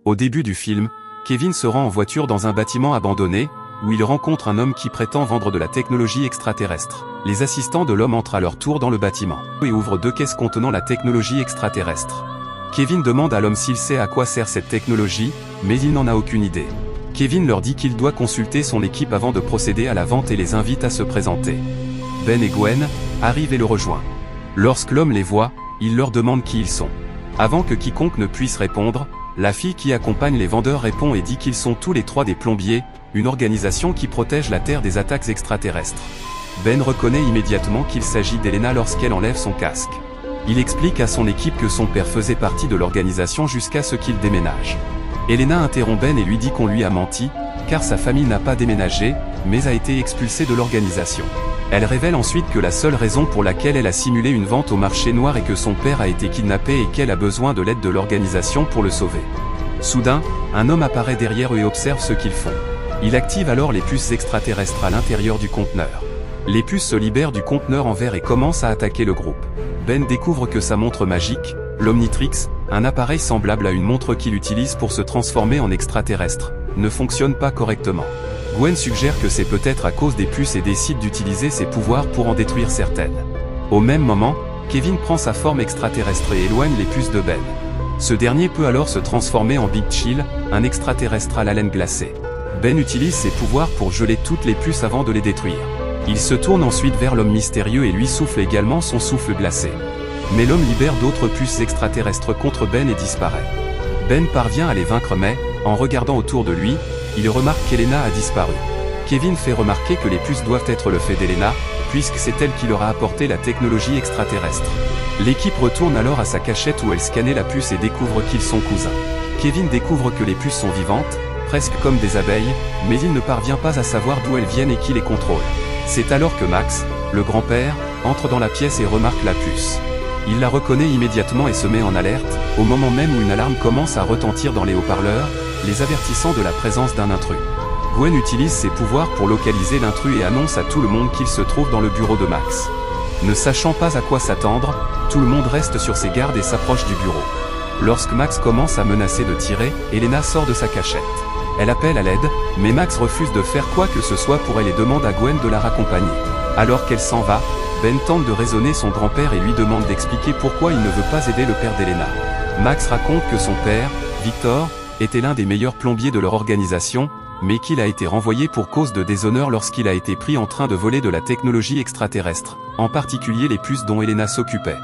Au début du film, Kevin se rend en voiture dans un bâtiment abandonné, où il rencontre un homme qui prétend vendre de la technologie extraterrestre. Les assistants de l'homme entrent à leur tour dans le bâtiment et ouvrent 2 caisses contenant la technologie extraterrestre. Kevin demande à l'homme s'il sait à quoi sert cette technologie, mais il n'en a aucune idée. Kevin leur dit qu'il doit consulter son équipe avant de procéder à la vente et les invite à se présenter. Ben et Gwen arrivent et le rejoignent. Lorsque l'homme les voit, il leur demande qui ils sont. Avant que quiconque ne puisse répondre, la fille qui accompagne les vendeurs répond et dit qu'ils sont tous les 3 des plombiers, une organisation qui protège la Terre des attaques extraterrestres. Ben reconnaît immédiatement qu'il s'agit d'Elena lorsqu'elle enlève son casque. Il explique à son équipe que son père faisait partie de l'organisation jusqu'à ce qu'il déménage. Elena interrompt Ben et lui dit qu'on lui a menti, car sa famille n'a pas déménagé, mais a été expulsée de l'organisation. Elle révèle ensuite que la seule raison pour laquelle elle a simulé une vente au marché noir est que son père a été kidnappé et qu'elle a besoin de l'aide de l'organisation pour le sauver. Soudain, un homme apparaît derrière eux et observe ce qu'ils font. Il active alors les puces extraterrestres à l'intérieur du conteneur. Les puces se libèrent du conteneur en verre et commencent à attaquer le groupe. Ben découvre que sa montre magique, l'Omnitrix, un appareil semblable à une montre qu'il utilise pour se transformer en extraterrestre, ne fonctionne pas correctement. Gwen suggère que c'est peut-être à cause des puces et décide d'utiliser ses pouvoirs pour en détruire certaines. Au même moment, Kevin prend sa forme extraterrestre et éloigne les puces de Ben. Ce dernier peut alors se transformer en Big Chill, un extraterrestre à la laine glacée. Ben utilise ses pouvoirs pour geler toutes les puces avant de les détruire. Il se tourne ensuite vers l'homme mystérieux et lui souffle également son souffle glacé. Mais l'homme libère d'autres puces extraterrestres contre Ben et disparaît. Ben parvient à les vaincre mais, en regardant autour de lui, il remarque qu'Elena a disparu. Kevin fait remarquer que les puces doivent être le fait d'Elena, puisque c'est elle qui leur a apporté la technologie extraterrestre. L'équipe retourne alors à sa cachette où elle scannait la puce et découvre qu'ils sont cousins. Kevin découvre que les puces sont vivantes, presque comme des abeilles, mais il ne parvient pas à savoir d'où elles viennent et qui les contrôle. C'est alors que Max, le grand-père, entre dans la pièce et remarque la puce. Il la reconnaît immédiatement et se met en alerte, au moment même où une alarme commence à retentir dans les haut-parleurs, les avertissant de la présence d'un intrus. Gwen utilise ses pouvoirs pour localiser l'intrus et annonce à tout le monde qu'il se trouve dans le bureau de Max. Ne sachant pas à quoi s'attendre, tout le monde reste sur ses gardes et s'approche du bureau. Lorsque Max commence à menacer de tirer, Elena sort de sa cachette. Elle appelle à l'aide, mais Max refuse de faire quoi que ce soit pour elle et demande à Gwen de la raccompagner. Alors qu'elle s'en va, Ben tente de raisonner son grand-père et lui demande d'expliquer pourquoi il ne veut pas aider le père d'Elena. Max raconte que son père, Victor, était l'un des meilleurs plombiers de leur organisation, mais qu'il a été renvoyé pour cause de déshonneur lorsqu'il a été pris en train de voler de la technologie extraterrestre, en particulier les puces dont Elena s'occupait.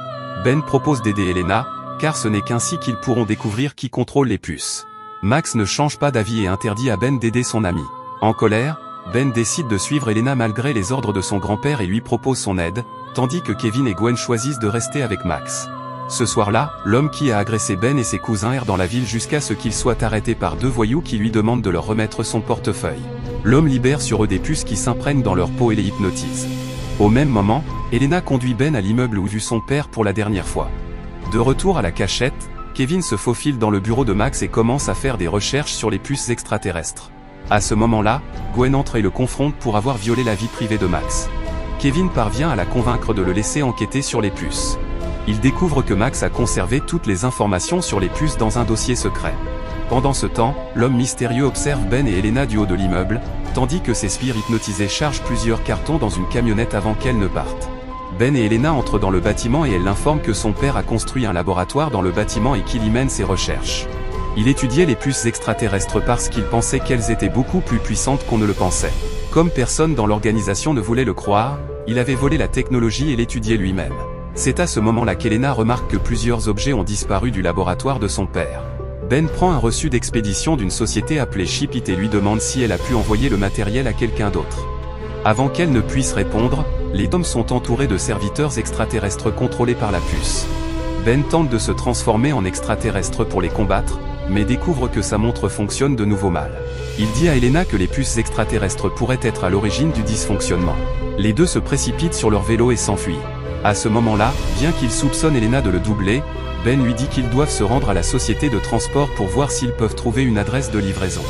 Ben propose d'aider Elena, car ce n'est qu'ainsi qu'ils pourront découvrir qui contrôle les puces. Max ne change pas d'avis et interdit à Ben d'aider son ami. En colère, Ben décide de suivre Elena malgré les ordres de son grand-père et lui propose son aide, tandis que Kevin et Gwen choisissent de rester avec Max. Ce soir-là, l'homme qui a agressé Ben et ses cousins erre dans la ville jusqu'à ce qu'il soit arrêté par 2 voyous qui lui demandent de leur remettre son portefeuille. L'homme libère sur eux des puces qui s'imprègnent dans leur peau et les hypnotise. Au même moment, Elena conduit Ben à l'immeuble où vit son père pour la dernière fois. De retour à la cachette, Kevin se faufile dans le bureau de Max et commence à faire des recherches sur les puces extraterrestres. À ce moment-là, Gwen entre et le confronte pour avoir violé la vie privée de Max. Kevin parvient à la convaincre de le laisser enquêter sur les puces. Il découvre que Max a conservé toutes les informations sur les puces dans un dossier secret. Pendant ce temps, l'homme mystérieux observe Ben et Elena du haut de l'immeuble, tandis que ses sbires hypnotisés chargent plusieurs cartons dans une camionnette avant qu'elles ne partent. Ben et Elena entrent dans le bâtiment et elle l'informe que son père a construit un laboratoire dans le bâtiment et qu'il y mène ses recherches. Il étudiait les puces extraterrestres parce qu'il pensait qu'elles étaient beaucoup plus puissantes qu'on ne le pensait. Comme personne dans l'organisation ne voulait le croire, il avait volé la technologie et l'étudiait lui-même. C'est à ce moment-là qu'Elena remarque que plusieurs objets ont disparu du laboratoire de son père. Ben prend un reçu d'expédition d'une société appelée Ship It et lui demande si elle a pu envoyer le matériel à quelqu'un d'autre. Avant qu'elle ne puisse répondre, les hommes sont entourés de serviteurs extraterrestres contrôlés par la puce. Ben tente de se transformer en extraterrestre pour les combattre, mais découvre que sa montre fonctionne de nouveau mal. Il dit à Elena que les puces extraterrestres pourraient être à l'origine du dysfonctionnement. Les deux se précipitent sur leur vélo et s'enfuient. À ce moment-là, bien qu'il soupçonne Elena de le doubler, Ben lui dit qu'ils doivent se rendre à la société de transport pour voir s'ils peuvent trouver une adresse de livraison.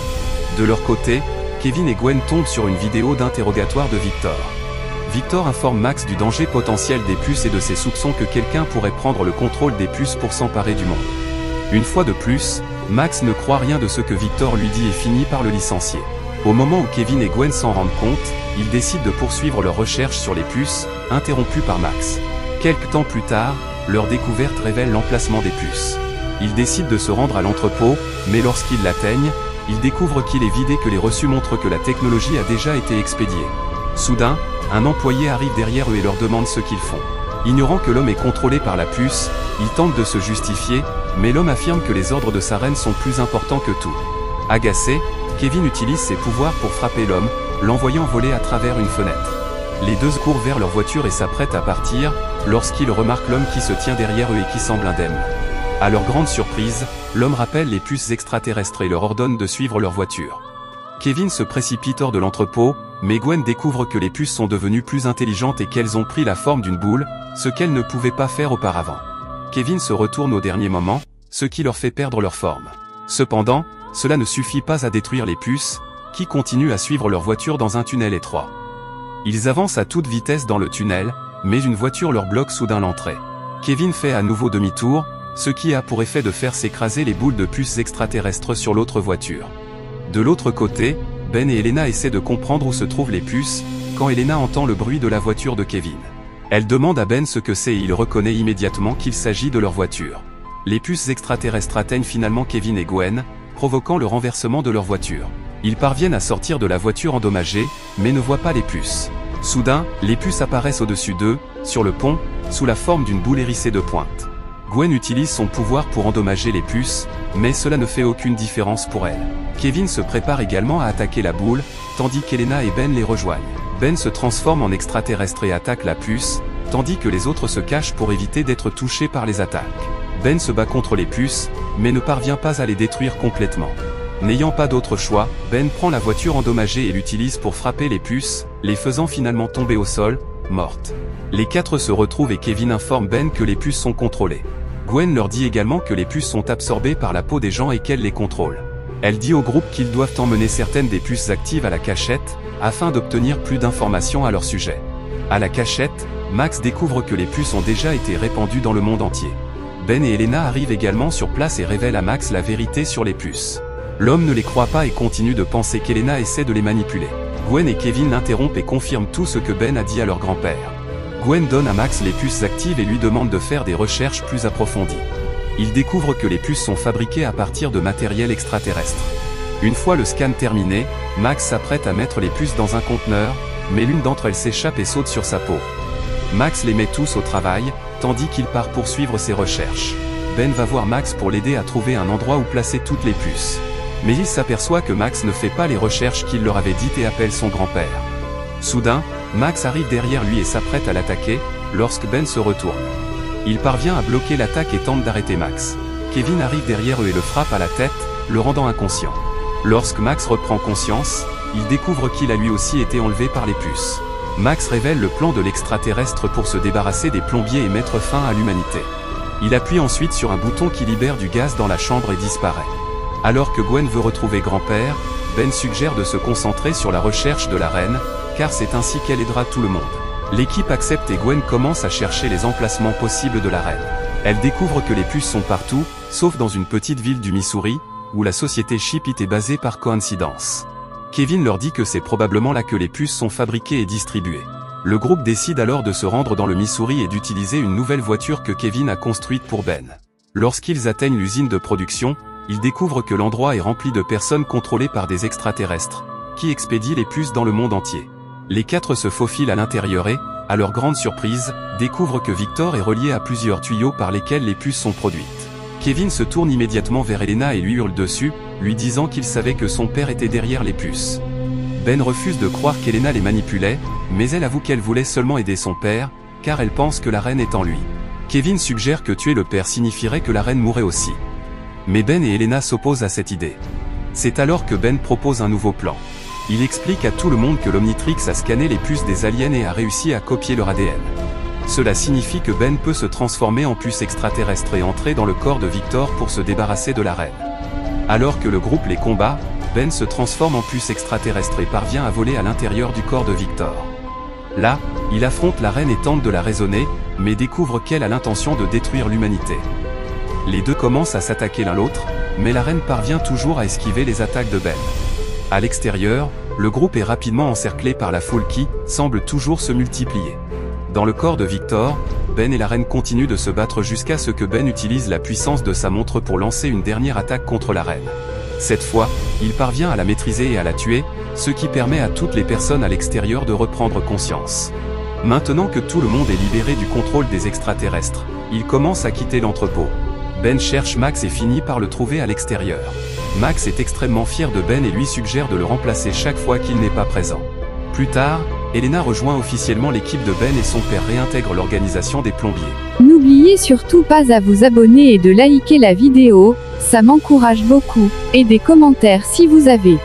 De leur côté, Kevin et Gwen tombent sur une vidéo d'interrogatoire de Victor. Victor informe Max du danger potentiel des puces et de ses soupçons que quelqu'un pourrait prendre le contrôle des puces pour s'emparer du monde. Une fois de plus, Max ne croit rien de ce que Victor lui dit et finit par le licencier. Au moment où Kevin et Gwen s'en rendent compte, ils décident de poursuivre leurs recherches sur les puces, interrompues par Max. Quelque temps plus tard, leur découverte révèle l'emplacement des puces. Ils décident de se rendre à l'entrepôt, mais lorsqu'ils l'atteignent, ils découvrent qu'il est vidé, que les reçus montrent que la technologie a déjà été expédiée. Soudain, un employé arrive derrière eux et leur demande ce qu'ils font. Ignorant que l'homme est contrôlé par la puce, ils tentent de se justifier, mais l'homme affirme que les ordres de sa reine sont plus importants que tout. Agacé, Kevin utilise ses pouvoirs pour frapper l'homme, l'envoyant voler à travers une fenêtre. Les deux courent vers leur voiture et s'apprêtent à partir, lorsqu'ils remarquent l'homme qui se tient derrière eux et qui semble indemne. À leur grande surprise, l'homme rappelle les puces extraterrestres et leur ordonne de suivre leur voiture. Kevin se précipite hors de l'entrepôt, mais Gwen découvre que les puces sont devenues plus intelligentes et qu'elles ont pris la forme d'une boule, ce qu'elles ne pouvaient pas faire auparavant. Kevin se retourne au dernier moment, ce qui leur fait perdre leur forme. Cependant, cela ne suffit pas à détruire les puces, qui continuent à suivre leur voiture dans un tunnel étroit. Ils avancent à toute vitesse dans le tunnel, mais une voiture leur bloque soudain l'entrée. Kevin fait à nouveau demi-tour, ce qui a pour effet de faire s'écraser les boules de puces extraterrestres sur l'autre voiture. De l'autre côté, Ben et Elena essaient de comprendre où se trouvent les puces, quand Elena entend le bruit de la voiture de Kevin. Elle demande à Ben ce que c'est et il reconnaît immédiatement qu'il s'agit de leur voiture. Les puces extraterrestres atteignent finalement Kevin et Gwen, provoquant le renversement de leur voiture. Ils parviennent à sortir de la voiture endommagée, mais ne voient pas les puces. Soudain, les puces apparaissent au-dessus d'eux, sur le pont, sous la forme d'une boule hérissée de pointes. Gwen utilise son pouvoir pour endommager les puces, mais cela ne fait aucune différence pour elle. Kevin se prépare également à attaquer la boule, tandis qu'Elena et Ben les rejoignent. Ben se transforme en extraterrestre et attaque la puce, tandis que les autres se cachent pour éviter d'être touchés par les attaques. Ben se bat contre les puces, mais ne parvient pas à les détruire complètement. N'ayant pas d'autre choix, Ben prend la voiture endommagée et l'utilise pour frapper les puces, les faisant finalement tomber au sol, mortes. Les quatre se retrouvent et Kevin informe Ben que les puces sont contrôlées. Gwen leur dit également que les puces sont absorbées par la peau des gens et qu'elle les contrôle. Elle dit au groupe qu'ils doivent emmener certaines des puces actives à la cachette, afin d'obtenir plus d'informations à leur sujet. À la cachette, Max découvre que les puces ont déjà été répandues dans le monde entier. Ben et Elena arrivent également sur place et révèlent à Max la vérité sur les puces. L'homme ne les croit pas et continue de penser qu'Elena essaie de les manipuler. Gwen et Kevin l'interrompent et confirment tout ce que Ben a dit à leur grand-père. Gwen donne à Max les puces actives et lui demande de faire des recherches plus approfondies. Il découvre que les puces sont fabriquées à partir de matériel extraterrestre. Une fois le scan terminé, Max s'apprête à mettre les puces dans un conteneur, mais l'une d'entre elles s'échappe et saute sur sa peau. Max les met tous au travail, tandis qu'il part poursuivre ses recherches. Ben va voir Max pour l'aider à trouver un endroit où placer toutes les puces. Mais il s'aperçoit que Max ne fait pas les recherches qu'il leur avait dites et appelle son grand-père. Soudain, Max arrive derrière lui et s'apprête à l'attaquer, lorsque Ben se retourne. Il parvient à bloquer l'attaque et tente d'arrêter Max. Kevin arrive derrière eux et le frappe à la tête, le rendant inconscient. Lorsque Max reprend conscience, il découvre qu'il a lui aussi été enlevé par les puces. Max révèle le plan de l'extraterrestre pour se débarrasser des plombiers et mettre fin à l'humanité. Il appuie ensuite sur un bouton qui libère du gaz dans la chambre et disparaît. Alors que Gwen veut retrouver grand-père, Ben suggère de se concentrer sur la recherche de la reine, car c'est ainsi qu'elle aidera tout le monde. L'équipe accepte et Gwen commence à chercher les emplacements possibles de la reine. Elle découvre que les puces sont partout, sauf dans une petite ville du Missouri, où la société Ship-It est basée par coïncidence. Kevin leur dit que c'est probablement là que les puces sont fabriquées et distribuées. Le groupe décide alors de se rendre dans le Missouri et d'utiliser une nouvelle voiture que Kevin a construite pour Ben. Lorsqu'ils atteignent l'usine de production, ils découvrent que l'endroit est rempli de personnes contrôlées par des extraterrestres, qui expédient les puces dans le monde entier. Les quatre se faufilent à l'intérieur et, à leur grande surprise, découvrent que Victor est relié à plusieurs tuyaux par lesquels les puces sont produites. Kevin se tourne immédiatement vers Elena et lui hurle dessus, lui disant qu'il savait que son père était derrière les puces. Ben refuse de croire qu'Elena les manipulait, mais elle avoue qu'elle voulait seulement aider son père, car elle pense que la reine est en lui. Kevin suggère que tuer le père signifierait que la reine mourrait aussi. Mais Ben et Elena s'opposent à cette idée. C'est alors que Ben propose un nouveau plan. Il explique à tout le monde que l'Omnitrix a scanné les puces des aliens et a réussi à copier leur ADN. Cela signifie que Ben peut se transformer en puce extraterrestre et entrer dans le corps de Victor pour se débarrasser de la reine. Alors que le groupe les combat, Ben se transforme en puce extraterrestre et parvient à voler à l'intérieur du corps de Victor. Là, il affronte la reine et tente de la raisonner, mais découvre qu'elle a l'intention de détruire l'humanité. Les deux commencent à s'attaquer l'un l'autre, mais la reine parvient toujours à esquiver les attaques de Ben. À l'extérieur, le groupe est rapidement encerclé par la foule qui semble toujours se multiplier. Dans le corps de Victor, Ben et la reine continuent de se battre jusqu'à ce que Ben utilise la puissance de sa montre pour lancer une dernière attaque contre la reine. Cette fois, il parvient à la maîtriser et à la tuer, ce qui permet à toutes les personnes à l'extérieur de reprendre conscience. Maintenant que tout le monde est libéré du contrôle des extraterrestres, il commence à quitter l'entrepôt. Ben cherche Max et finit par le trouver à l'extérieur. Max est extrêmement fier de Ben et lui suggère de le remplacer chaque fois qu'il n'est pas présent. Plus tard, Elena rejoint officiellement l'équipe de Ben et son père réintègre l'organisation des plombiers. N'oubliez surtout pas à vous abonner et de liker la vidéo, ça m'encourage beaucoup, et des commentaires si vous avez.